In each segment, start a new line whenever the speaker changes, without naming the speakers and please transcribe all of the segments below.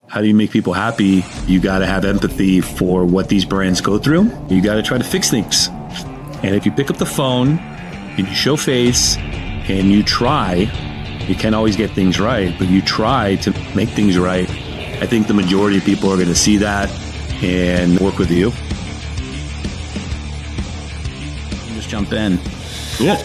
how do you make people happy? You got to have empathy for what these brands go through. You got to try to fix things. And if you pick up the phone and you show face and you try, you can't always get things right, but you try to make things right. I think the majority of people are going to see that and work with you.
Just jump in.
Cool.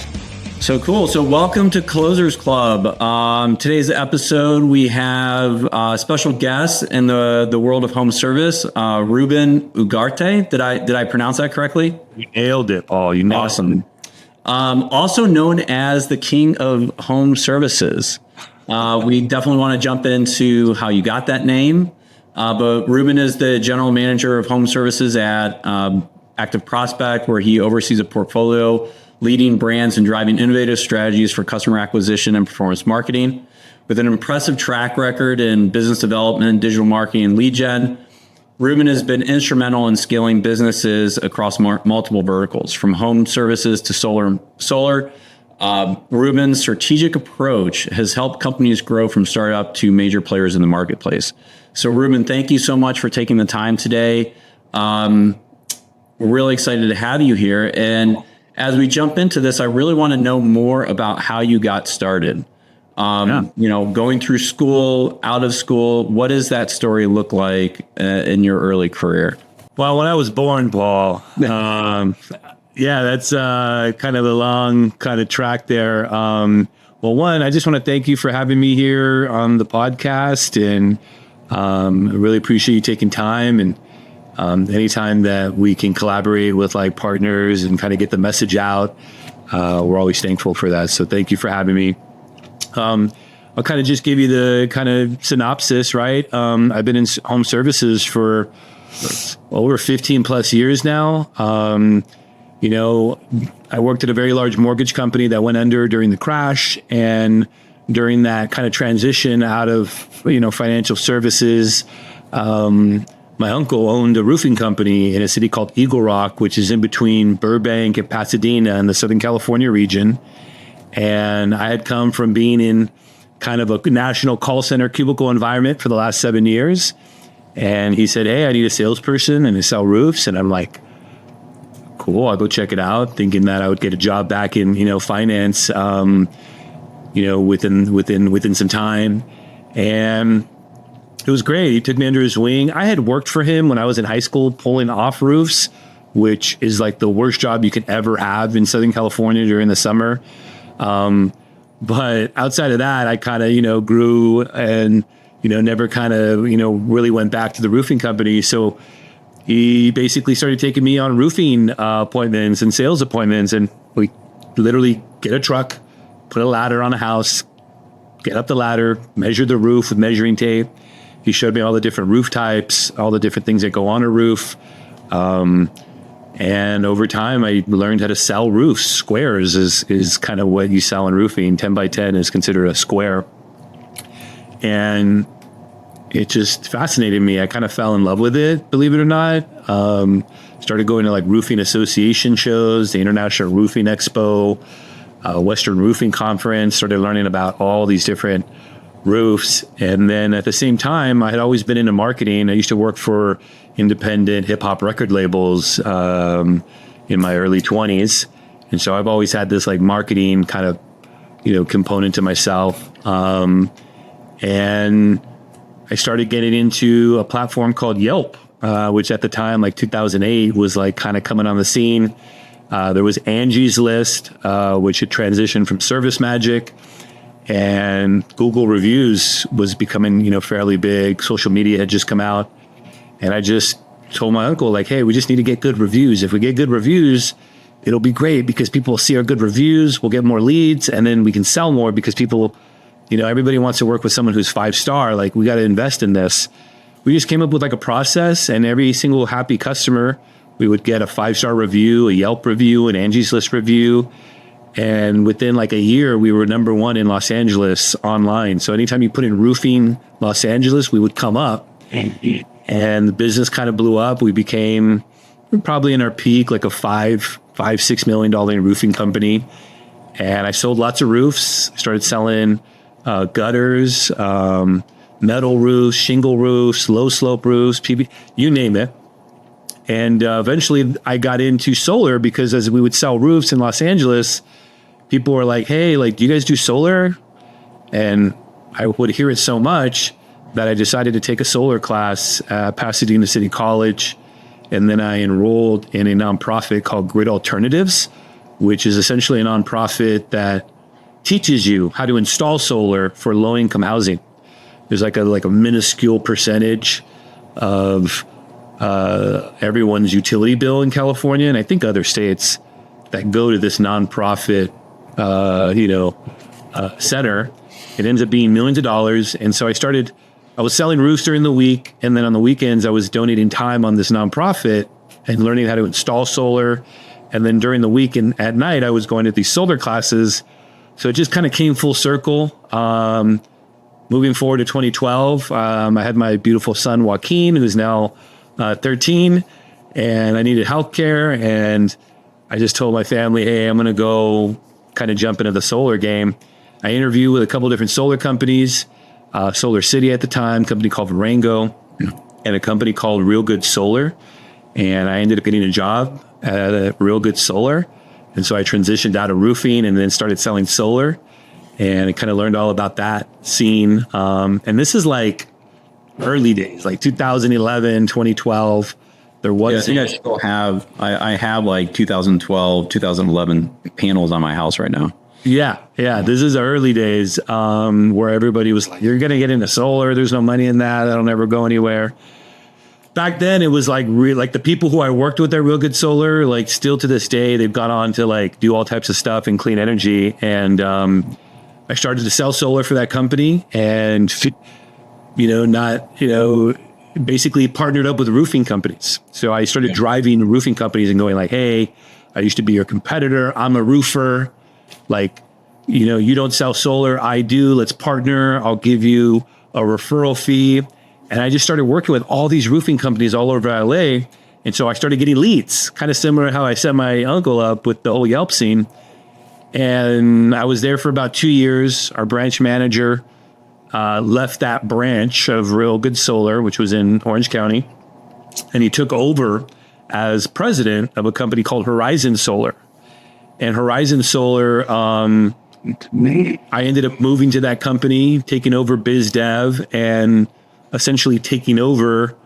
So cool. So welcome to Closers Club. Today's episode, we have a special guest in the world of home service, Ruben Ugarte. Did I pronounce that correctly?
You nailed it, Paul. You nailed
Awesome. Also known as the King of Home Services. We definitely want to jump into how you got that name. But Ruben is the general manager of home services at ActiveProspect, where he oversees a portfolio leading brands and driving innovative strategies for customer acquisition and performance marketing. With an impressive track record in business development, digital marketing, and lead gen, Ruben has been instrumental in scaling businesses across multiple verticals, from home services to solar. Ruben's strategic approach has helped companies grow from startup to major players in the marketplace. So Ruben, thank you so much for taking the time today. We're really excited to have you here. And as we jump into this, I really want to know more about how you got started. Going through school, out of school, what does that story look like in your early career?
Well, when I was born, Paul, that's kind of a long kind of track there. Well, one, I just want to thank you for having me here on the podcast, and I really appreciate you taking time. And anytime that we can collaborate with like partners and kind of get the message out, we're always thankful for that. So thank you for having me. I'll kind of just give you the kind of synopsis, right? I've been in home services for over 15 plus years now. I worked at a very large mortgage company that went under during the crash. And during that kind of transition out of, financial services, my uncle owned a roofing company in a city called Eagle Rock, which is in between Burbank and Pasadena in the Southern California region. And I had come from being in kind of a national call center cubicle environment for the last 7 years. And he said, "Hey, I need a salesperson and to sell roofs." And I'm like, cool, I'll go check it out, thinking that I would get a job back in, finance, within some time. And it was great. He took me under his wing. I had worked for him when I was in high school, pulling off roofs, which is like the worst job you could ever have in Southern California during the summer. But outside of that, I kind of, grew and, never kind of, really went back to the roofing company. So he basically started taking me on roofing appointments and sales appointments. And we literally get a truck, put a ladder on a house, get up the ladder, measure the roof with measuring tape. He showed me all the different roof types, all the different things that go on a roof. And over time, I learned how to sell roofs. Squares is kind of what you sell in roofing. 10 by 10 is considered a square. And it just fascinated me. I kind of fell in love with it, believe it or not. Started going to like roofing association shows, the International Roofing Expo, Western Roofing Conference, started learning about all these different roofs. And then at the same time, I had always been into marketing. I used to work for independent hip hop record labels in my early 20s. And so I've always had this like marketing kind of, component to myself. And I started getting into a platform called Yelp, which at the time, like 2008, was like kind of coming on the scene. There was Angie's List, which had transitioned from Service Magic. And Google reviews was becoming, fairly big. Social media had just come out. And I just told my uncle, like, hey, we just need to get good reviews. If we get good reviews, it'll be great because people will see our good reviews. We'll get more leads, and then we can sell more because people, everybody wants to work with someone who's 5-star. Like, we got to invest in this. We just came up with like a process, and every single happy customer, we would get a 5-star review, a Yelp review, an Angie's List review. And within like a year, we were number one in Los Angeles online. So anytime you put in roofing Los Angeles, we would come up. And the business kind of blew up. We became probably in our peak, like a $6 million roofing company. And I sold lots of roofs, started selling gutters, metal roofs, shingle roofs, low slope roofs, PV, you name it. And eventually I got into solar because as we would sell roofs in Los Angeles, people were like, hey, like, do you guys do solar? And I would hear it so much that I decided to take a solar class at Pasadena City College. And then I enrolled in a nonprofit called Grid Alternatives, which is essentially a nonprofit that teaches you how to install solar for low-income housing. There's like a minuscule percentage of everyone's utility bill in California, and I think other states, that go to this nonprofit, center. It ends up being millions of dollars. And so I was selling roofs during the week, and then on the weekends I was donating time on this nonprofit and learning how to install solar. And then during the week and at night, I was going to these solar classes. So it just kind of came full circle. Moving forward to 2012, I had my beautiful son, Joaquin, who's now 13, and I needed healthcare. And I just told my family, hey, I'm going to go kind of jump into the solar game. I interviewed with a couple different solar companies, Solar City at the time, a company called Rango, and a company called Real Good Solar. And I ended up getting a job at Real Good Solar. And so I transitioned out of roofing and then started selling solar. And I kind of learned all about that scene. And this is like early days, like 2011, 2012. There was.
Yeah, I think I still have, I have like 2012, 2011 panels on my house right now.
Yeah. This is the early days where everybody was like, you're going to get into solar. There's no money in that. That'll never go anywhere. Back then, it was like like the people who I worked with at Real Good Solar, like still to this day, they've gone on to like do all types of stuff in clean energy. And I started to sell solar for that company and, basically partnered up with roofing companies. So I started driving roofing companies and going like, hey, I used to be your competitor. I'm a roofer. Like, you don't sell solar. I do. Let's partner. I'll give you a referral fee. And I just started working with all these roofing companies all over LA. And so I started getting leads, kind of similar to how I set my uncle up with the whole Yelp scene. And I was there for about 2 years. Our branch manager left that branch of Real Good Solar, which was in Orange County. And he took over as president of a company called Horizon Solar. And Horizon Solar, I ended up moving to that company, taking over biz dev and essentially taking over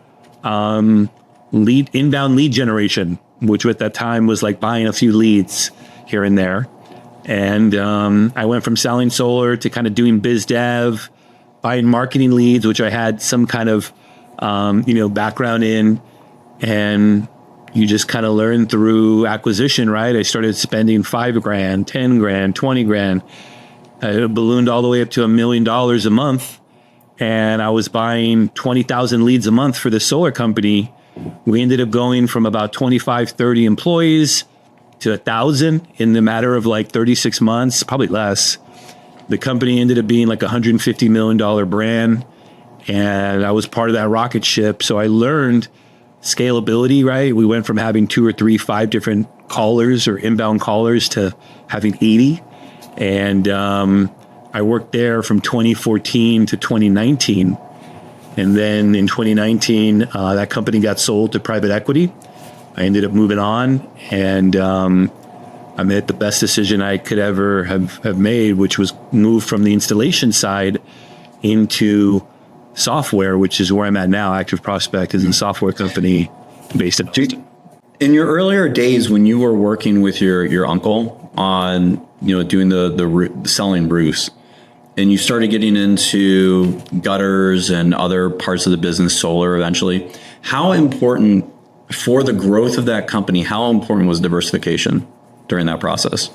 inbound lead generation, which at that time was like buying a few leads here and there. And I went from selling solar to kind of doing biz dev, buying marketing leads, which I had some kind of background in. And you just kind of learn through acquisition, right? I started spending $5,000, $10,000, $20,000. It ballooned all the way up to $1 million a month. And I was buying 20,000 leads a month for the solar company. We ended up going from about 25, 30 employees to 1,000 in the matter of like 36 months, probably less. The company ended up being like $150 million brand. And I was part of that rocket ship. So I learned scalability, right? We went from having 2 or 3, 5 different callers or inbound callers to having 80. And I worked there from 2014 to 2019. And then in 2019, that company got sold to private equity. I ended up moving on, and I made the best decision I could ever have made, which was move from the installation side into software, which is where I'm at now. ActiveProspect is a software company based in Houston.
In your earlier days, when you were working with your uncle on doing the selling roofs, and you started getting into gutters and other parts of the business, solar eventually, how important for the growth of that company, how important was diversification during that process?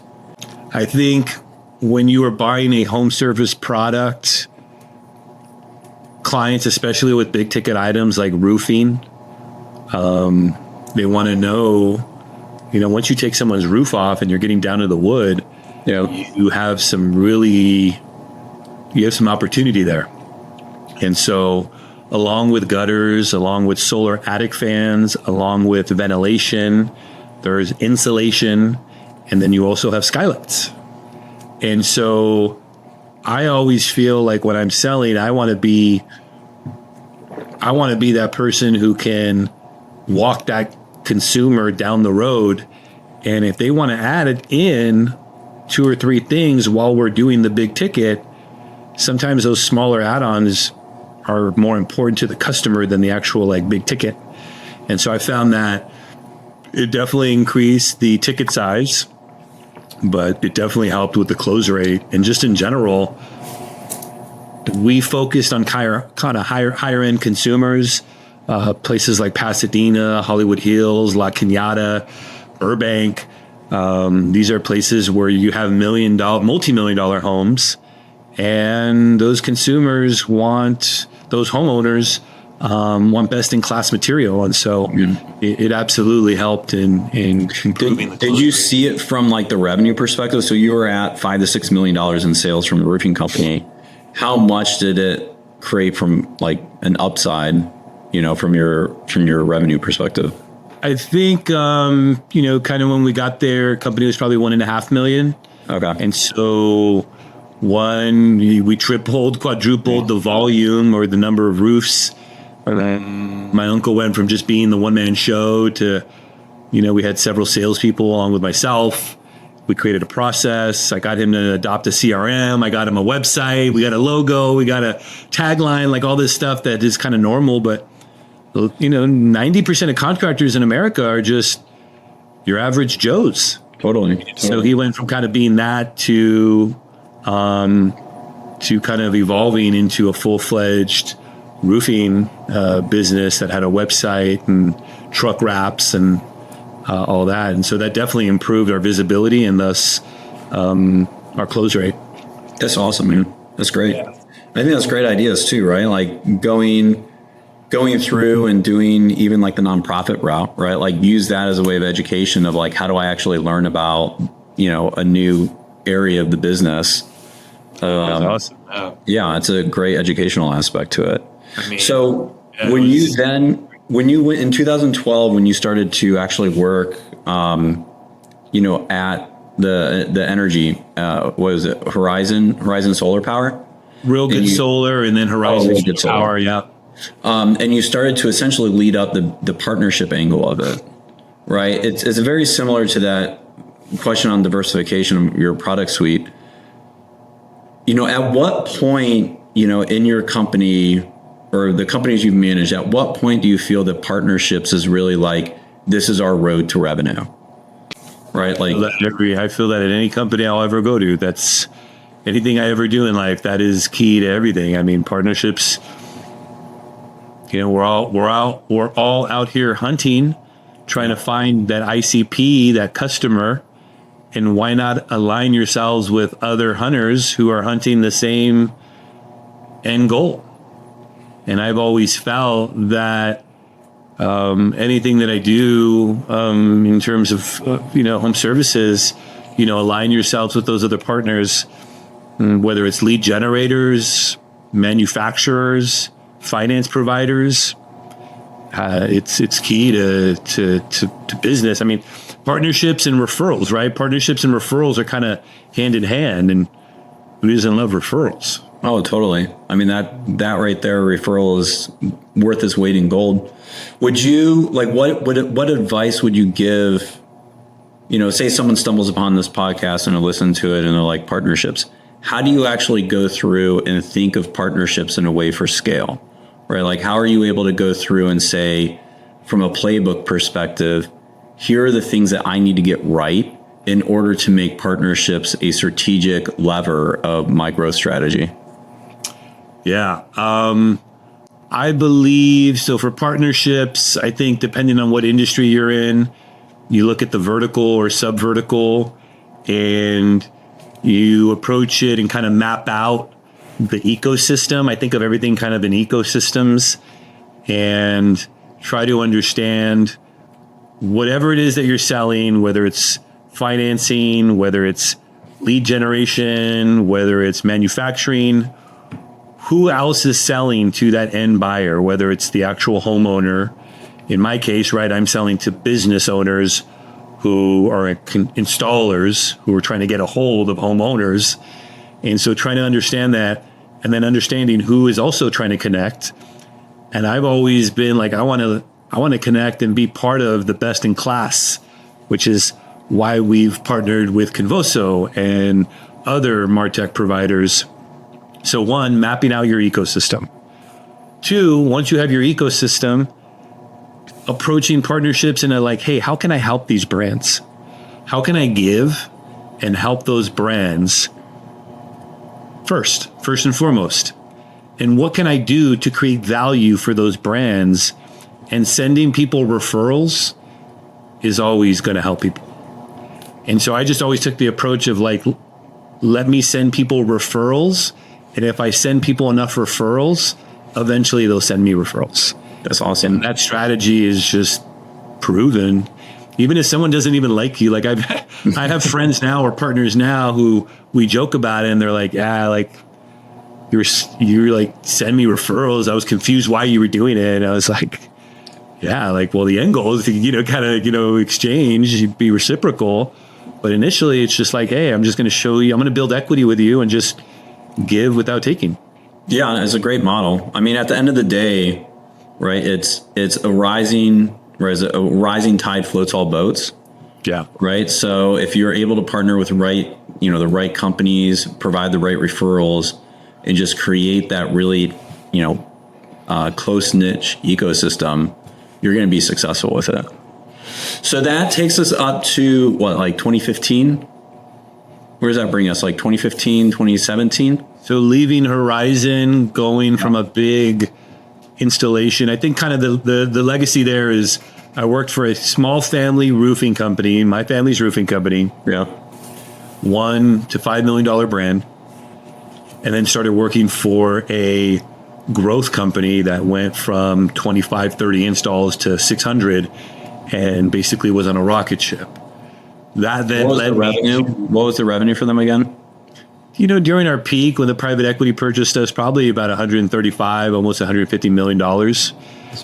I think when you are buying a home service product, clients, especially with big ticket items like roofing, they want to know, once you take someone's roof off and you're getting down to the wood, you have some opportunity there. And so along with gutters, along with solar attic fans, along with ventilation, there's insulation, and then you also have skylights. And so I always feel like when I'm selling, I want to be I want to be that person who can walk that consumer down the road. And if they want to add it in 2 or 3 things while we're doing the big ticket, sometimes those smaller add-ons are more important to the customer than the actual like big ticket. And so I found that it definitely increased the ticket size, but it definitely helped with the close rate. And just in general, we focused on higher end consumers, places like Pasadena, Hollywood Hills, La Cañada, Burbank. These are places where you have multi-million dollar homes, and those consumers those homeowners want best in class material. And so it absolutely helped in improving the
Did you see it from like the revenue perspective? So you were at $5 to $6 million in sales from the roofing company. How much did it create from like an upside, from your revenue perspective?
I think, kind of when we got there, company was probably 1.5 million.
Okay.
And so we tripled, quadrupled the volume or the number of roofs. My uncle went from just being the one-man show to, we had several salespeople along with myself. We created a process. I got him to adopt a CRM. I got him a website. We got a logo. We got a tagline, like all this stuff that is kind of normal. But, 90% of contractors in America are just your average Joes.
Totally.
So he went from kind of being that to kind of evolving into a full-fledged roofing business that had a website and truck wraps and all that. And so that definitely improved our visibility and thus our close rate.
That's awesome, man. That's great. Yeah. I think that's great ideas too, right? Like going through and doing even like the nonprofit route, right? Like use that as a way of education of like, how do I actually learn about, a new area of the business?
That's awesome.
Yeah, it's a great educational aspect to it. So when you went in 2012, when you started to actually work, at the energy, what was it? Horizon Solar Power?
Real Good Solar, and then Horizon Power. Yeah.
And you started to essentially lead up the partnership angle of it, right? It's very similar to that question on diversification of your product suite. At what point, in your company or the companies you've managed, at what point do you feel that partnerships is really like, this is our road to revenue, right? Like
I feel that at any company I'll ever go to, that's anything I ever do in life, that is key to everything. I mean, partnerships, we're all out here hunting, trying to find that ICP, that customer, and why not align yourselves with other hunters who are hunting the same end goal? And I've always felt that anything that I do in terms of home services, align yourselves with those other partners, whether it's lead generators, manufacturers, finance providers. It's key to business. I mean, partnerships and referrals, right? Partnerships and referrals are kind of hand in hand, and who doesn't love referrals?
Oh, totally. I mean, that right there, referral is worth its weight in gold. Would you what advice would you give? Say someone stumbles upon this podcast and they listen to it and they're like, partnerships. How do you actually go through and think of partnerships in a way for scale, right? Like, how are you able to go through and say, from a playbook perspective, here are the things that I need to get right in order to make partnerships a strategic lever of my growth strategy?
Yeah. I believe, so for partnerships, I think depending on what industry you're in, you look at the vertical or sub-vertical and you approach it and kind of map out the ecosystem. I think of everything kind of in ecosystems and try to understand whatever it is that you're selling, whether it's financing, whether it's lead generation, whether it's manufacturing, who else is selling to that end buyer, whether it's the actual homeowner. In my case, right, I'm selling to business owners who are installers who are trying to get a hold of homeowners. And so trying to understand that, and then understanding who is also trying to connect, And I've always been like, I want to connect and be part of the best in class, which is why we've partnered with Convoso and other MarTech providers. So one, mapping out your ecosystem. Two, once you have your ecosystem, approaching partnerships and like, hey, how can I help these brands? How can I give and help those brands first and foremost? And what can I do to create value for those brands? And sending people referrals is always going to help people. And so I just always took the approach of like, let me send people referrals. And if I send people enough referrals, eventually they'll send me referrals.
That's awesome.
And that strategy is just proven. Even if someone doesn't even like you, like I have friends now or partners now who we joke about it and they're like, yeah, like you're like, send me referrals. I was confused why you were doing it. And I was like, yeah, like, well, the end goal is to, kind of, exchange, be reciprocal. But initially it's just like, hey, I'm just going to show you, I'm going to build equity with you and just give without taking.
Yeah, it's a great model. I mean, at the end of the day, right, it's a rising tide floats all boats.
Yeah.
Right. So if you're able to partner with the right companies, provide the right referrals, and just create that really, close niche ecosystem, you're going to be successful with it. So that takes us up to what, like 2015? Where does that bring us? Like 2015, 2017?
So leaving Horizon, going from a big installation, I think kind of the legacy there is I worked for a small family roofing company, my family's roofing company.
Yeah.
$1 to $5 million brand. And then started working for a growth company that went from 25, 30 installs to 600 and basically was on a rocket ship. That then led me.
What was the revenue for them again?
During our peak, when the private equity purchased us, probably about 135, almost $150 million.
That's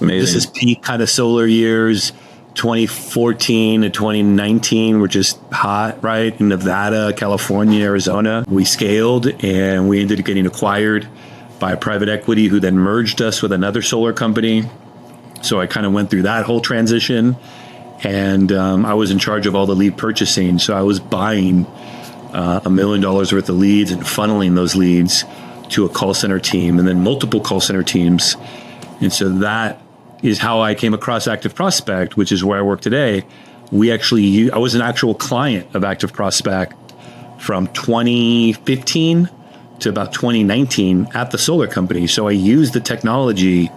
amazing.
This is peak kind of solar years. 2014 to 2019 were just hot, right? In Nevada, California, Arizona. We scaled and we ended up getting acquired by private equity who then merged us with another solar company. So I kind of went through that whole transition. And I was in charge of all the lead purchasing. So I was buying $1 million worth of leads and funneling those leads to a call center team and then multiple call center teams. And so that is how I came across ActiveProspect, which is where I work today. I was an actual client of ActiveProspect from 2015 to about 2019 at the solar company. So I used the technology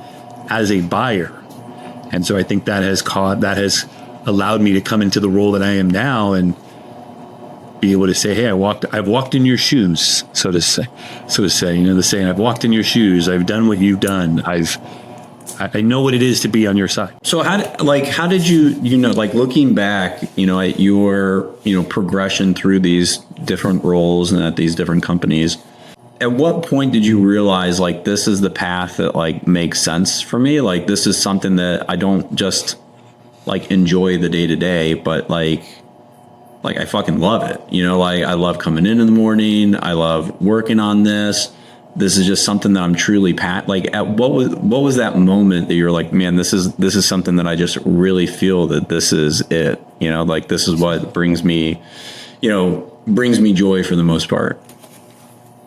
as a buyer. And so I think that has allowed me to come into the role that I am now and be able to say, hey, I've walked in your shoes, so to say, the saying, I've walked in your shoes. I've done what you've done. I know what it is to be on your side.
So how did you, looking back, at your, progression through these different roles and at these different companies, at what point did you realize like, this is the path that like makes sense for me? Like, this is something that I don't just like enjoy the day to day, but like I fucking love it. I love coming in the morning. I love working on this. This is just something that I'm truly what was that moment that you're like, man, this is something that I just really feel that this is it, this is what brings me joy for the most part.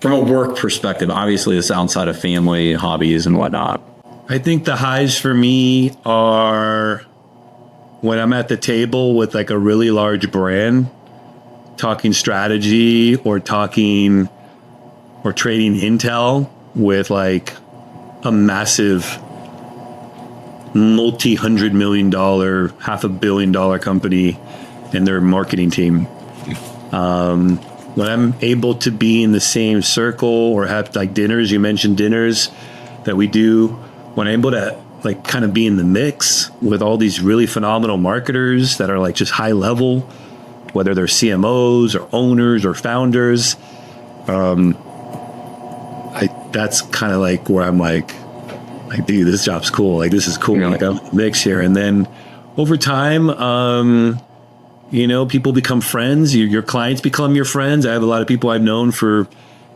From a work perspective, obviously it's outside of family, hobbies and whatnot.
I think the highs for me are when I'm at the table with like a really large brand, talking strategy or trading intel with like a massive multi-$100 million, $500 million company and their marketing team. When I'm able to be in the same circle or have like dinners, you mentioned dinners that we do, when I'm able to like kind of be in the mix with all these really phenomenal marketers that are like just high level, whether they're CMOs or owners or founders, that's kind of like where I'm like, dude, this job's cool. Like, this is cool. Like, I'm in the mix here. And then over time, people become friends. Your clients become your friends. I have a lot of people I've known for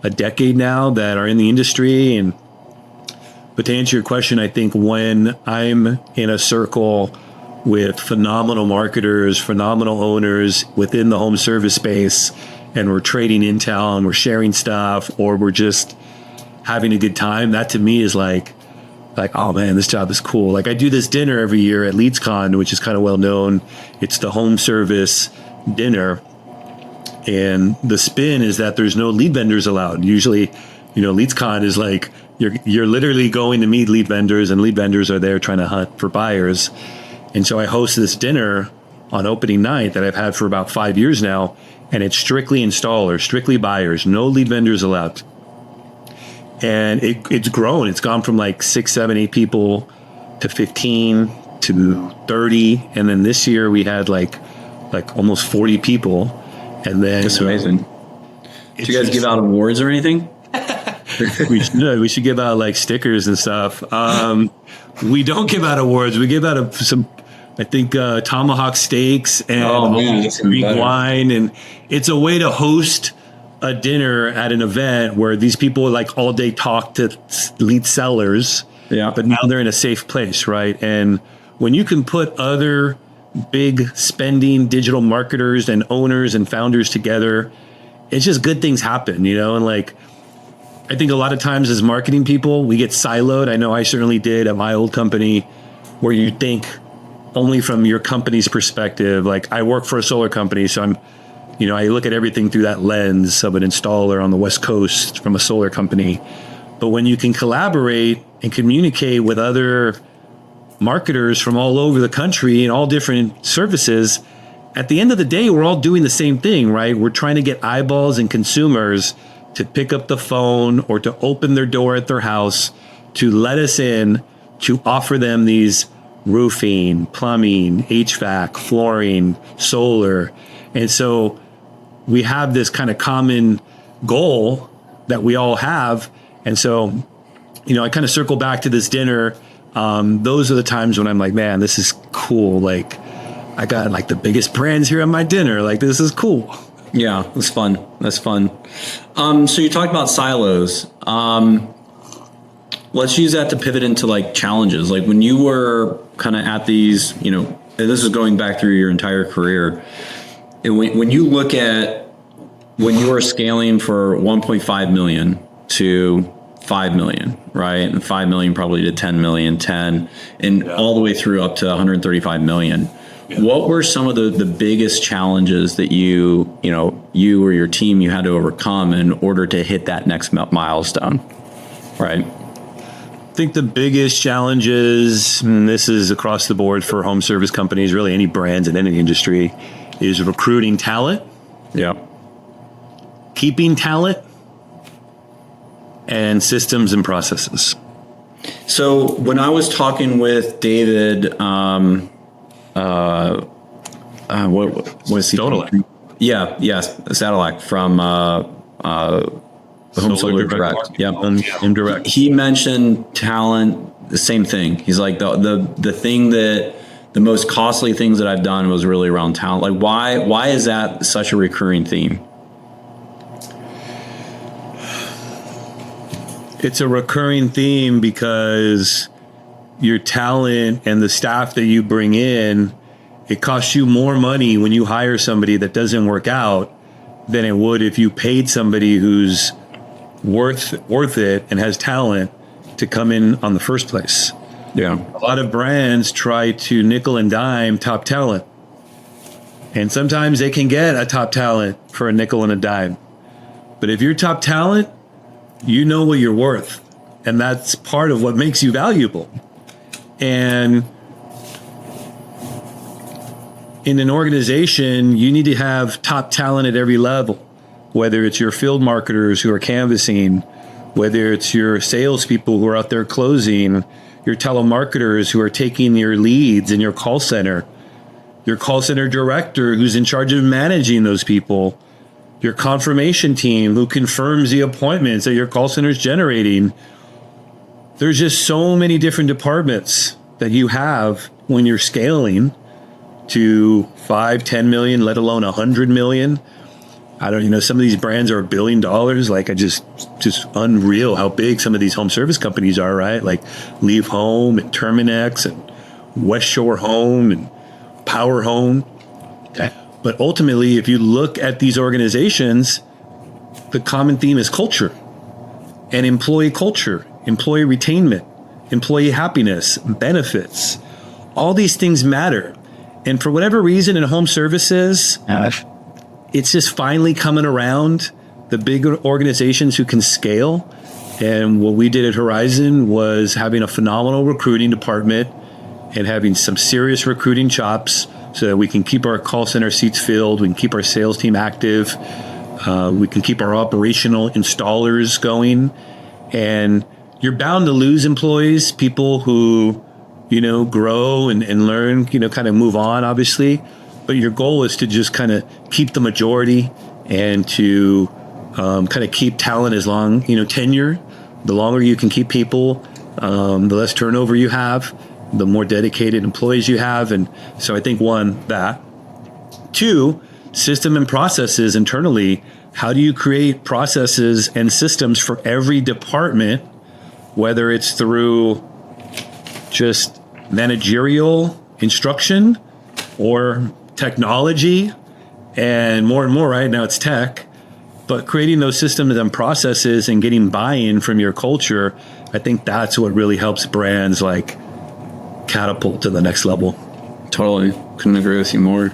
a decade now that are in the industry. But to answer your question, I think when I'm in a circle with phenomenal marketers, phenomenal owners within the home service space, and we're trading intel and we're sharing stuff, or we're just having a good time, that to me is like, oh man, this job is cool. Like I do this dinner every year at LeadsCon, which is kind of well known. It's the home service dinner. And the spin is that there's no lead vendors allowed. Usually, LeadsCon is like, you're literally going to meet lead vendors, and lead vendors are there trying to hunt for buyers. And so I host this dinner on opening night that I've had for about 5 years now. And it's strictly installers, strictly buyers, no lead vendors allowed. And it's grown. It's gone from like 6, 7, 8 people to 15 to 30. And then this year we had like almost 40 people. And then
that's amazing. Do you guys give out awards or anything?
We should give out like stickers and stuff. We don't give out awards. We give out some, I think, tomahawk steaks and Greek wine. And it's a way to host a dinner at an event where these people like all day talk to lead sellers, but now they're in a safe place, right? And when you can put other big spending digital marketers and owners and founders together, it's just good things happen, and like, I think a lot of times as marketing people, we get siloed. I know I certainly did at my old company, where you think only from your company's perspective. Like I work for a solar company, so I'm, I look at everything through that lens of an installer on the West Coast from a solar company. But when you can collaborate and communicate with other marketers from all over the country and all different services, at the end of the day, we're all doing the same thing, right? We're trying to get eyeballs and consumers to pick up the phone or to open their door at their house, to let us in, to offer them these roofing, plumbing, HVAC, flooring, solar. And so we have this kind of common goal that we all have. And so, I kind of circle back to this dinner. Those are the times when I'm like, man, this is cool. Like I got like the biggest brands here at my dinner. Like this is cool.
Yeah, that's fun. That's fun. So you talked about silos. Let's use that to pivot into like challenges. Like when you were kind of at these, and this is going back through your entire career. And when you look at when you were scaling for 1.5 million to 5 million, right? And 5 million probably to 10 million, 10, and all the way through up to 135 million. Yeah. What were some of the biggest challenges that you or your team, you had to overcome in order to hit that next milestone, right?
I think the biggest challenges, and this is across the board for home service companies, really any brands in any industry, is recruiting talent.
Yeah.
Keeping talent, and systems and processes.
So when I was talking with David, what was he?
Stodolak.
Sadalak from Home Solar Direct. Yeah,
Indirect.
He mentioned talent. The same thing. He's like the thing that the most costly things that I've done was really around talent. Like why is that such a recurring theme?
It's a recurring theme because your talent and the staff that you bring in, it costs you more money when you hire somebody that doesn't work out than it would if you paid somebody who's worth it and has talent to come in on the first place.
Yeah.
A lot of brands try to nickel and dime top talent. And sometimes they can get a top talent for a nickel and a dime. But if you're top talent, you know what you're worth. And that's part of what makes you valuable. And in an organization, you need to have top talent at every level, whether it's your field marketers who are canvassing, whether it's your salespeople who are out there closing, your telemarketers who are taking your leads in your call center director who's in charge of managing those people, your confirmation team who confirms the appointments that your call center is generating. There's just so many different departments that you have when you're scaling to 5, 10 million, let alone 100 million. I don't, some of these brands are $1 billion. Like just unreal how big some of these home service companies are, right? Like Leave Home and Terminex and West Shore Home and Power Home. Okay. But ultimately, if you look at these organizations, the common theme is culture and employee culture, employee retainment, employee happiness, benefits. All these things matter. And for whatever reason in home services, it's just finally coming around, the big organizations who can scale. And what we did at Horizon was having a phenomenal recruiting department and having some serious recruiting chops so that we can keep our call center seats filled, we can keep our sales team active, we can keep our operational installers going. And you're bound to lose employees, people who, grow and learn, kind of move on, obviously. But your goal is to just kind of keep the majority and to kind of keep talent as long, tenure. The longer you can keep people, the less turnover you have, the more dedicated employees you have. And so I think one, that. Two, system and processes internally. How do you create processes and systems for every department, whether it's through just managerial instruction or technology, and more, right now it's tech, but creating those systems and processes and getting buy-in from your culture, I think that's what really helps brands like catapult to the next level.
Totally. Couldn't agree with you more.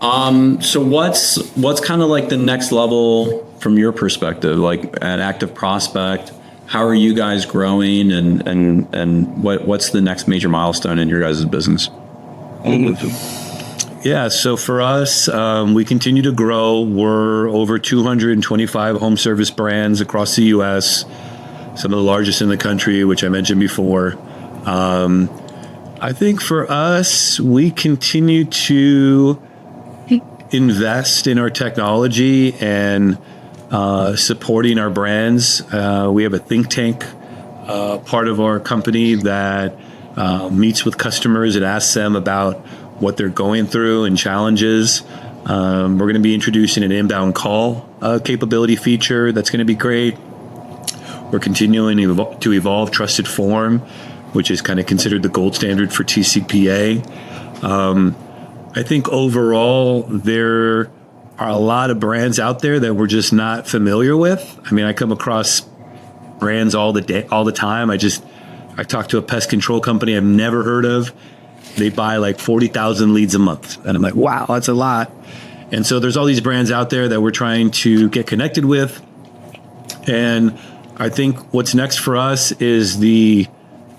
So what's kind of like the next level from your perspective, like at Active Prospect? How are you guys growing, and what's the next major milestone in your guys' business?
Yeah, so for us, we continue to grow. We're over 225 home service brands across the U.S., some of the largest in the country, which I mentioned before. I think for us, we continue to invest in our technology and supporting our brands. We have a think tank part of our company that meets with customers and asks them about what they're going through and challenges. We're going to be introducing an inbound call capability feature that's going to be great. We're continuing to evolve Trusted Form, which is kind of considered the gold standard for TCPA. I think overall, there are a lot of brands out there that we're just not familiar with. I mean, I come across brands all the time. I talked to a pest control company I've never heard of. They buy like 40,000 leads a month. And I'm like, wow, that's a lot. And so there's all these brands out there that we're trying to get connected with. And I think what's next for us is the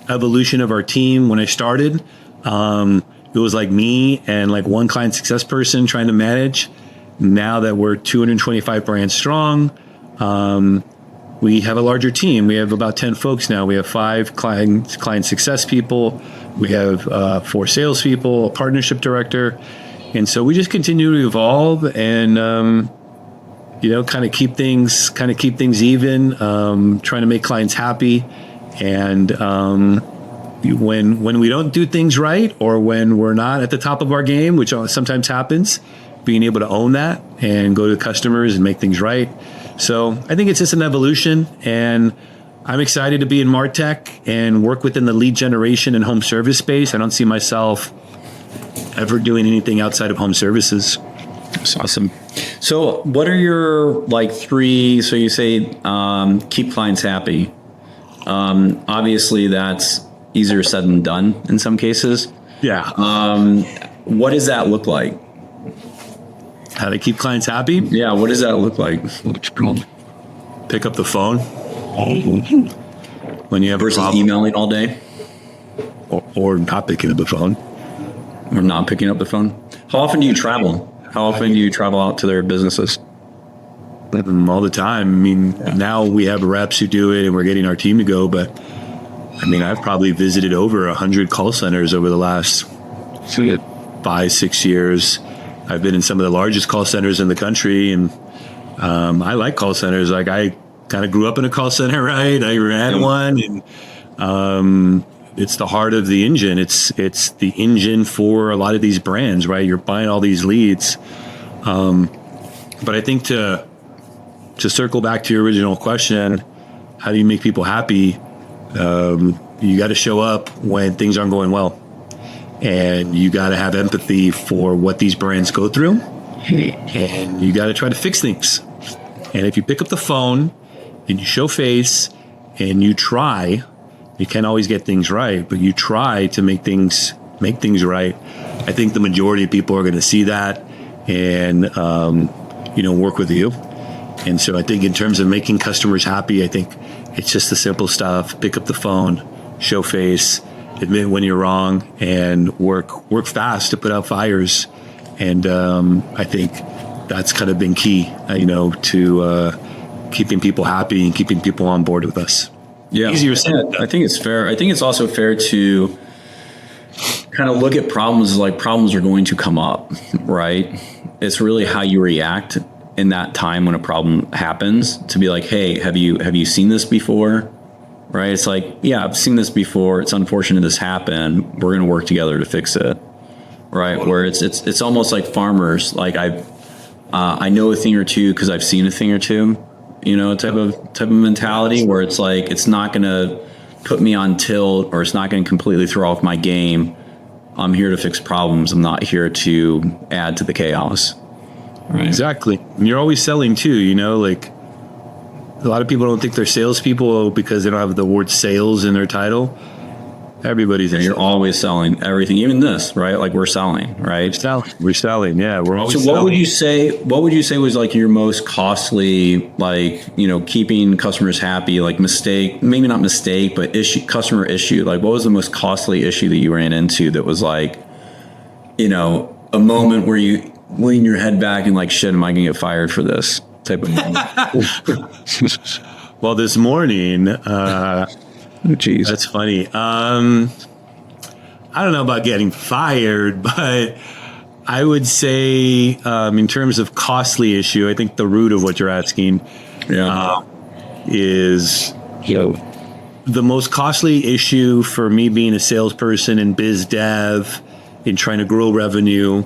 evolution of our team. When I started, it was like me and like one client success person trying to manage. Now that we're 225 brands strong, we have a larger team. We have about 10 folks now. We have 5 client success people. We have 4 salespeople, a partnership director. And so we just continue to evolve and, kind of keep things even, trying to make clients happy. And when we don't do things right, or when we're not at the top of our game, which sometimes happens, being able to own that and go to customers and make things right. So I think it's just an evolution, and I'm excited to be in MarTech and work within the lead generation and home service space. I don't see myself ever doing anything outside of home services.
That's awesome. So what are your 3, so you say keep clients happy. Obviously that's easier said than done in some cases.
Yeah.
What does that look like?
How to keep clients happy?
Yeah, what does that look like?
Pick up the phone when you have
versus
a problem.
Emailing all day?
Or not picking up the phone.
Or not picking up the phone. How often do you travel? How often do you travel out to their businesses?
All the time. I mean, Now we have reps who do it and we're getting our team to go, but I mean, I've probably visited over 100 call centers over the last 5-6 years. I've been in some of the largest call centers in the country, and I like call centers. Like, I kind of grew up in a call center, right? I ran one, and it's the heart of the engine. It's the engine for a lot of these brands, right? You're buying all these leads. But I think to circle back to your original question, how do you make people happy? You got to show up when things aren't going well, and you got to have empathy for what these brands go through, and you got to try to fix things. And if you pick up the phone and you show face and you try, you can't always get things right, but you try to make things right. I think the majority of people are going to see that and work with you. And so I think in terms of making customers happy, I think it's just the simple stuff. Pick up the phone, show face, admit when you're wrong, and work fast to put out fires. And I think that's kind of been key, to keeping people happy and keeping people on board with us.
Yeah,
easier said.
I think it's fair. I think it's also fair to kind of look at problems like problems are going to come up, right? It's really how you react in that time when a problem happens, to be like, hey, have you seen this before? Right? It's like, yeah, I've seen this before. It's unfortunate this happened. We're going to work together to fix it. Right? Where it's almost like farmers. Like I know a thing or two because I've seen a thing or two, type of mentality where it's like, it's not going to put me on tilt, or it's not going to completely throw off my game. I'm here to fix problems. I'm not here to add to the chaos. Right.
Exactly. And you're always selling too, like a lot of people don't think they're salespeople because they don't have the word sales in their title. Everybody's
you're always selling everything, even this, right? Like we're selling, right?
We're selling. Yeah. We're always
selling. What would you say was like your most costly, like, keeping customers happy, like mistake, maybe not mistake, but customer issue? Like what was the most costly issue that you ran into that was like, a moment where you lean your head back and like, shit, am I gonna get fired for this type of moment?
Well, this morning,
geez,
that's funny. I don't know about getting fired, but I would say, in terms of costly issue, I think the root of what you're asking, is the most costly issue for me being a salesperson in biz dev, in trying to grow revenue,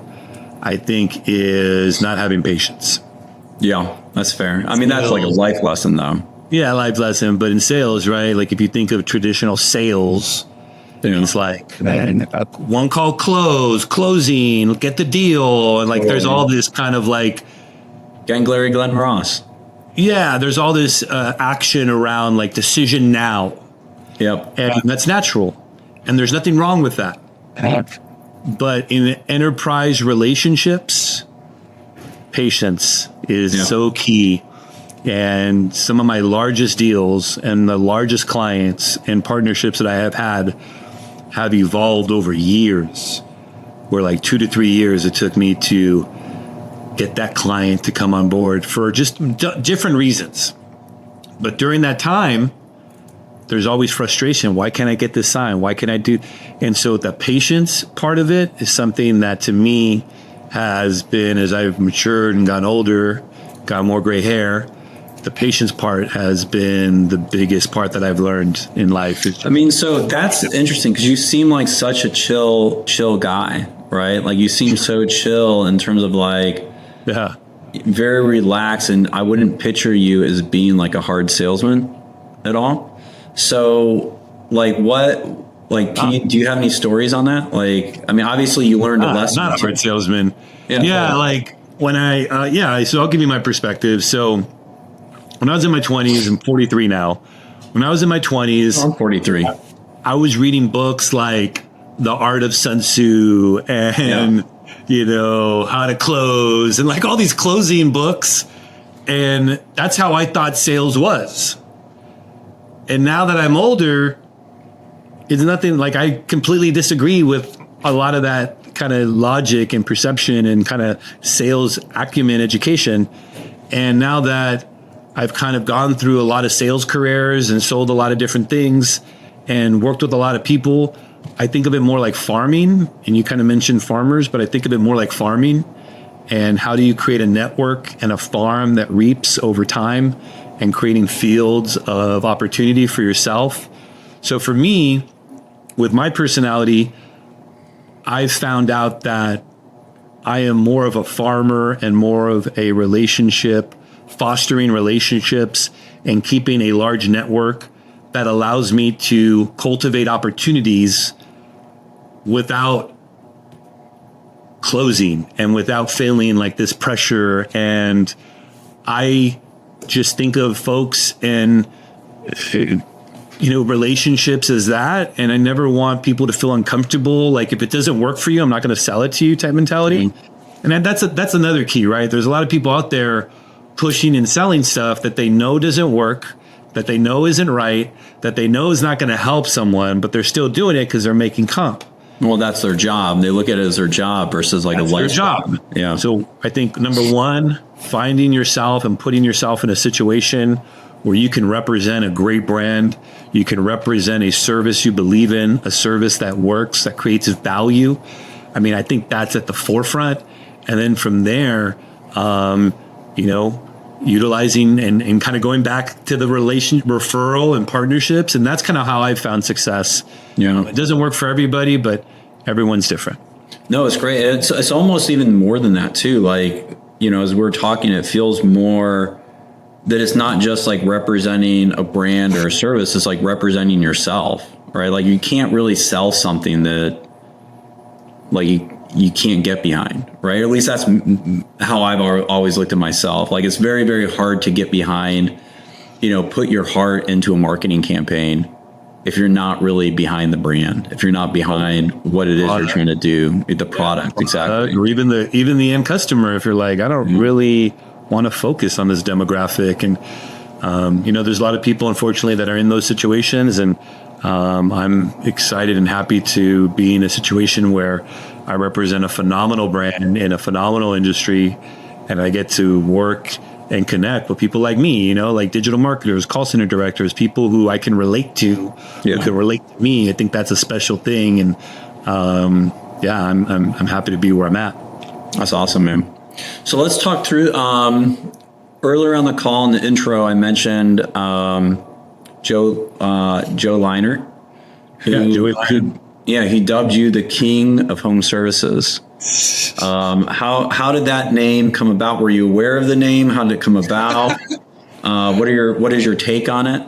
I think, is not having patience.
Yeah, that's fair. I mean, that's like a life lesson though.
Yeah, life lesson. But in sales, right? Like if you think of traditional sales, it's like one call closing, get the deal. And like there's all this kind of like
Gangleri Glenn Ross.
Yeah, there's all this action around like decision now.
Yep.
And that's natural. And there's nothing wrong with that. But in enterprise relationships, patience is so key. And some of my largest deals and the largest clients and partnerships that I have had have evolved over years, where like 2 to 3 years it took me to get that client to come on board for just different reasons. But during that time, there's always frustration. Why can't I get this signed? Why can't I do? And so the patience part of it is something that to me has been, as I've matured and gotten older, got more gray hair, the patience part has been the biggest part that I've learned in life.
I mean, so that's interesting because you seem like such a chill guy, right? Like you seem so chill in terms of like, very relaxed. And I wouldn't picture you as being like a hard salesman at all. So like do you have any stories on that? Like, I mean, obviously you learned a lesson.
Not a hard salesman. Like when so I'll give you my perspective. So when I was in my 20s, I'm 43 now. When I was in my 20s,
I'm 43.
I was reading books like The Art of Sun Tzu and, How to Close and like all these closing books. And that's how I thought sales was. And now that I'm older, it's nothing like I completely disagree with a lot of that kind of logic and perception and kind of sales acumen education. And now that I've kind of gone through a lot of sales careers and sold a lot of different things and worked with a lot of people, I think of it more like farming. And you kind of mentioned farmers, but I think of it more like farming. And how do you create a network and a farm that reaps over time and creating fields of opportunity for yourself? So for me, with my personality, I've found out that I am more of a farmer and more of a fostering relationships and keeping a large network that allows me to cultivate opportunities without closing and without feeling like this pressure. And I just think of folks and, relationships as that. And I never want people to feel uncomfortable. Like if it doesn't work for you, I'm not going to sell it to you type mentality. Mm-hmm. And that's another key, right? There's a lot of people out there pushing and selling stuff that they know doesn't work, that they know isn't right, that they know is not going to help someone, but they're still doing it because they're making comp.
Well, that's their job. They look at it as their job versus like that's a life
job.
Yeah.
So I think number one, finding yourself and putting yourself in a situation where you can represent a great brand, you can represent a service you believe in, a service that works, that creates value. I mean, I think that's at the forefront. And then from there, utilizing and kind of going back to the referral and partnerships. And that's kind of how I've found success. Yeah. It doesn't work for everybody, but everyone's different.
No, it's great. It's almost even more than that too. Like, as we're talking, it feels more that it's not just like representing a brand or a service. It's like representing yourself, right? Like you can't really sell something that like you can't get behind, right? Or at least that's how I've always looked at myself. Like it's very, very hard to get behind, put your heart into a marketing campaign if you're not really behind the brand, if you're not behind what it is you're trying to do, the product, exactly.
Or even the end customer, if you're like, I don't really want to focus on this demographic. And, there's a lot of people, unfortunately, that are in those situations. And I'm excited and happy to be in a situation where I represent a phenomenal brand in a phenomenal industry, and I get to work and connect with people like me, like digital marketers, call center directors, people who I can relate to, who can relate to me. I think that's a special thing. And I'm happy to be where I'm at.
That's awesome, man. So let's talk through, earlier on the call in the intro, I mentioned Joe Leinert. He dubbed you the king of home services. How did that name come about? Were you aware of the name? How did it come about? What is your take on it?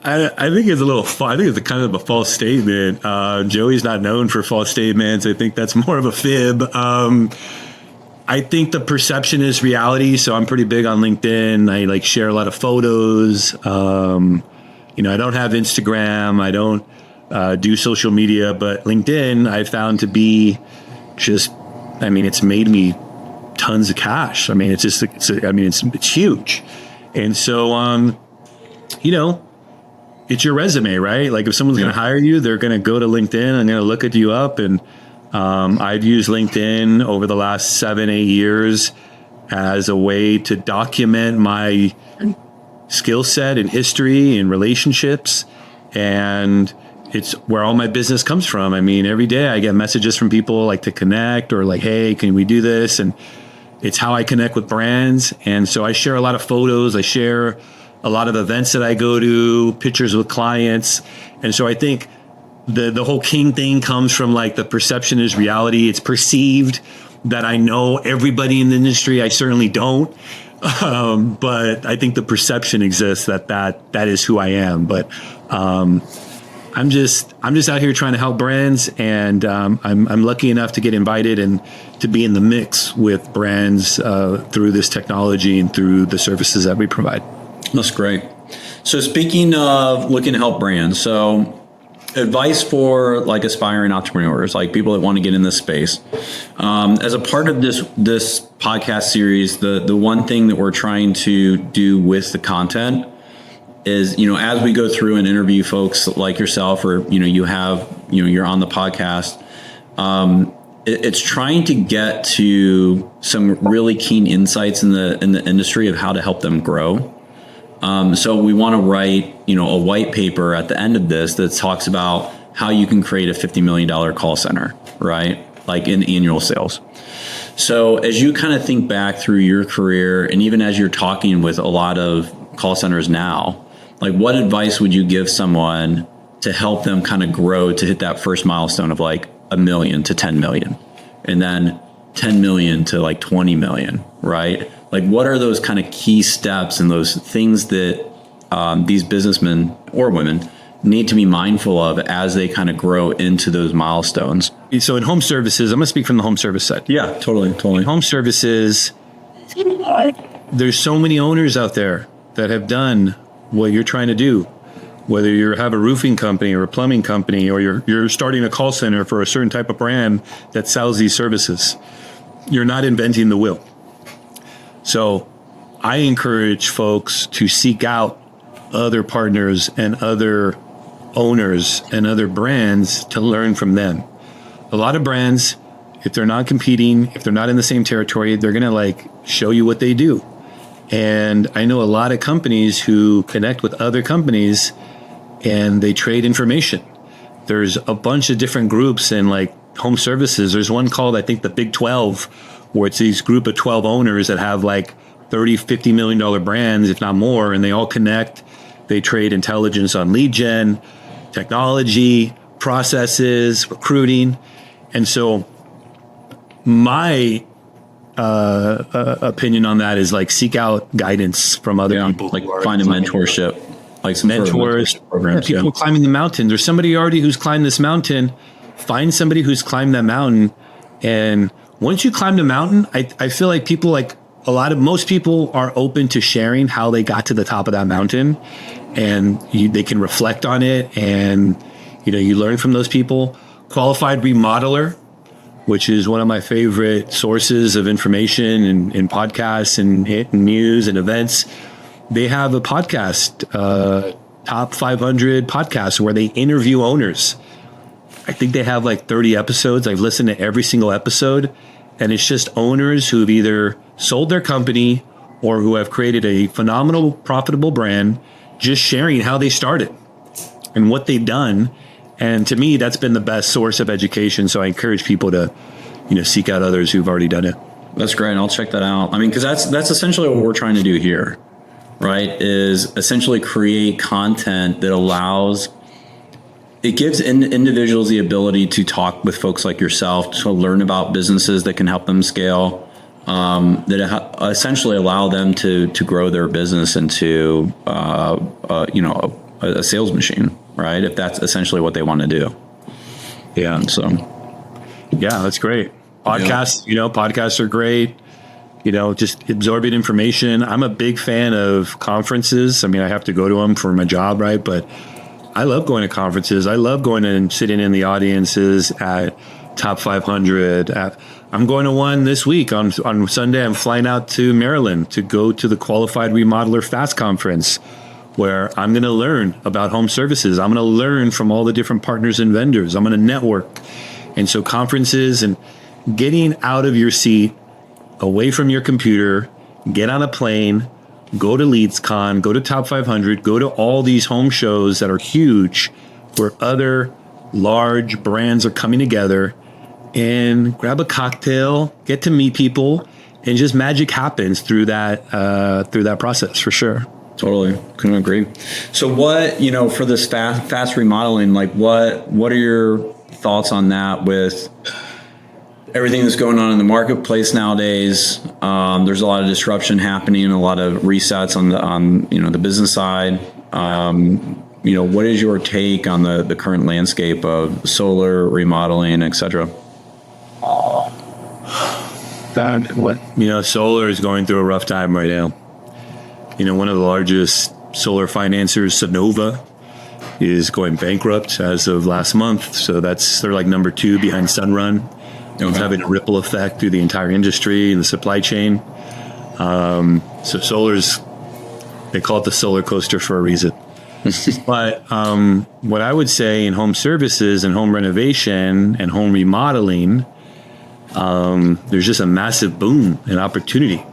I think it's a little fun. I think it's a kind of a false statement. Joey's not known for false statements. I think that's more of a fib. I think the perception is reality. So I'm pretty big on LinkedIn. I share a lot of photos. I don't have Instagram. I don't do social media, but LinkedIn I found to be it's made me tons of cash. I mean, it's huge. And so, it's your resume, right? Like if someone's going to hire you, they're going to go to LinkedIn and they're going to look at you up. And I've used LinkedIn over the last 7-8 years as a way to document my skill set and history and relationships. And it's where all my business comes from. I mean, every day I get messages from people like to connect or like, hey, can we do this? And it's how I connect with brands. And so I share a lot of photos. I share a lot of events that I go to, pictures with clients. And so I think the whole king thing comes from like the perception is reality. It's perceived that I know everybody in the industry. I certainly don't. But I think the perception exists that is who I am. But I'm just out here trying to help brands, and I'm lucky enough to get invited and to be in the mix with brands through this technology and through the services that we provide.
That's great. So speaking of looking to help brands, so advice for like aspiring entrepreneurs, like people that want to get in this space. As a part of this podcast series, the one thing that we're trying to do with the content is, as we go through and interview folks like yourself, or, you're on the podcast, it's trying to get to some really keen insights in the industry of how to help them grow. So we want to write, a white paper at the end of this that talks about how you can create a $50 million call center, right? Like in annual sales. So as you kind of think back through your career, and even as you're talking with a lot of call centers now, like what advice would you give someone to help them kind of grow to hit that first milestone of like $1 million to 10 million? And then 10 million to like 20 million, right? Like, what are those kind of key steps and those things that these businessmen or women need to be mindful of as they kind of grow into those milestones?
So in home services, I'm going to speak from the home service side.
Yeah, totally.
In home services, there's so many owners out there that have done what you're trying to do. Whether you have a roofing company or a plumbing company, or you're starting a call center for a certain type of brand that sells these services, you're not inventing the wheel. So I encourage folks to seek out other partners and other owners and other brands to learn from them. A lot of brands, if they're not competing, if they're not in the same territory, they're going to like show you what they do. And I know a lot of companies who connect with other companies and they trade information. There's a bunch of different groups in like home services. There's one called, I think, the Big 12, where it's these group of 12 owners that have like $30-50 million brands, if not more, and they all connect. They trade intelligence on lead gen, technology, processes, recruiting. And so my opinion on that is like seek out guidance from other people.
Like find a mentorship. Like some
mentors,
sort of programs,
people climbing the mountain. There's somebody already who's climbed this mountain. Find somebody who's climbed that mountain. And once you climb the mountain, I feel like people most people are open to sharing how they got to the top of that mountain, and they can reflect on it. And, you learn from those people. Qualified Remodeler, which is one of my favorite sources of information in podcasts and news and events. They have a podcast, top 500 podcasts, where they interview owners. I think they have like 30 episodes. I've listened to every single episode, and it's just owners who've either sold their company or who have created a phenomenal, profitable brand, just sharing how they started and what they've done. And to me, that's been the best source of education. So I encourage people to, seek out others who've already done it.
That's great. I'll check that out. I mean, because that's essentially what we're trying to do here. Right, is essentially create content that gives individuals the ability to talk with folks like yourself, to learn about businesses that can help them scale, that essentially allow them to grow their business into a sales machine, right? If that's essentially what they want to do.
Yeah.
So,
yeah, that's great. Podcasts, podcasts are great. Just absorbing information. I'm a big fan of conferences. I mean, I have to go to them for my job, right? But I love going to conferences. I love going and sitting in the audiences at Top 500. I'm going to one this week on Sunday. I'm flying out to Maryland to go to the Qualified Remodeler Fast Conference, where I'm going to learn about home services. I'm going to learn from all the different partners and vendors. I'm going to network. And so conferences and getting out of your seat, away from your computer, get on a plane, go to LeadsCon, go to Top 500, go to all these home shows that are huge, where other large brands are coming together, and grab a cocktail, get to meet people, and just magic happens through that process, for sure.
Totally, couldn't agree. So what, for this fast remodeling, like what are your thoughts on that with everything that's going on in the marketplace nowadays? There's a lot of disruption happening, a lot of resets on the business side. What is your take on the current landscape of solar remodeling, et cetera?
Solar is going through a rough time right now. One of the largest solar financiers, Sonova, is going bankrupt as of last month. So they're like number 2 behind Sunrun. It's having a ripple effect through the entire industry and the supply chain. So solar's, they call it the solar coaster for a reason. But what I would say in home services and home renovation and home remodeling, there's just a massive boom and opportunity.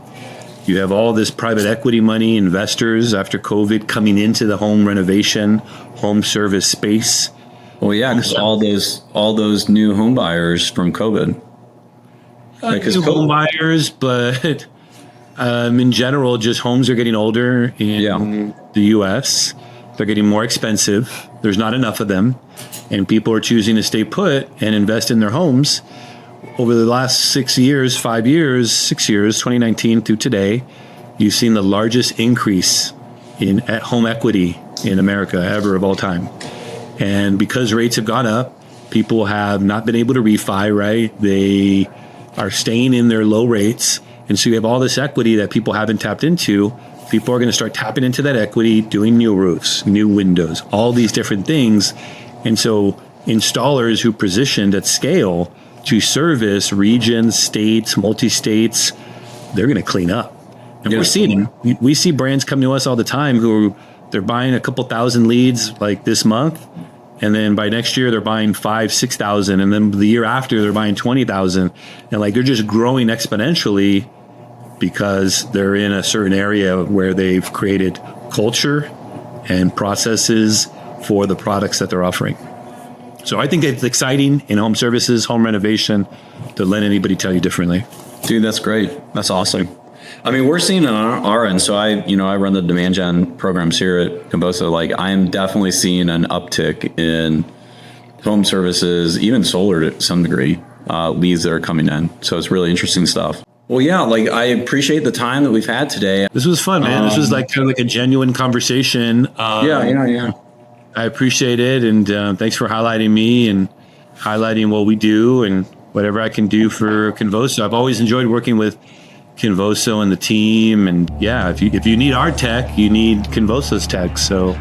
You have all this private equity money, investors after COVID coming into the home renovation, home service space.
Well, yeah, because all those new home buyers from COVID.
New home buyers, but in general, just homes are getting older in the U.S. They're getting more expensive. There's not enough of them, and people are choosing to stay put and invest in their homes, over the last 6 years, 5 years, 6 years, 2019 through today, you've seen the largest increase in at home equity in America ever of all time. And because rates have gone up, people have not been able to refi, right? They are staying in their low rates. And so you have all this equity that people haven't tapped into. People are going to start tapping into that equity, doing new roofs, new windows, all these different things. And so installers who positioned at scale to service regions, states, multi-states, they're going to clean up. And we're seeing it. We see brands come to us all the time who they're buying a couple thousand leads like this month. And then by next year, they're buying 5,000, 6,000. And then the year after, they're buying 20,000. And like, they're just growing exponentially because they're in a certain area where they've created culture and processes for the products that they're offering. So I think it's exciting in home services, home renovation, to let anybody tell you differently.
Dude, that's great. That's awesome. I mean, we're seeing it on our end. So I run the demand gen programs here at Convoso. Like, I'm definitely seeing an uptick in home services, even solar to some degree, leads that are coming in. So it's really interesting stuff. Well, yeah, like, I appreciate the time that we've had today.
This was fun, man. This was like kind of like a genuine conversation.
Yeah.
I appreciate it. And thanks for highlighting me and highlighting what we do and whatever I can do for Convoso. I've always enjoyed working with Convoso and the team. And yeah, if you need our tech, you need Convoso's tech. So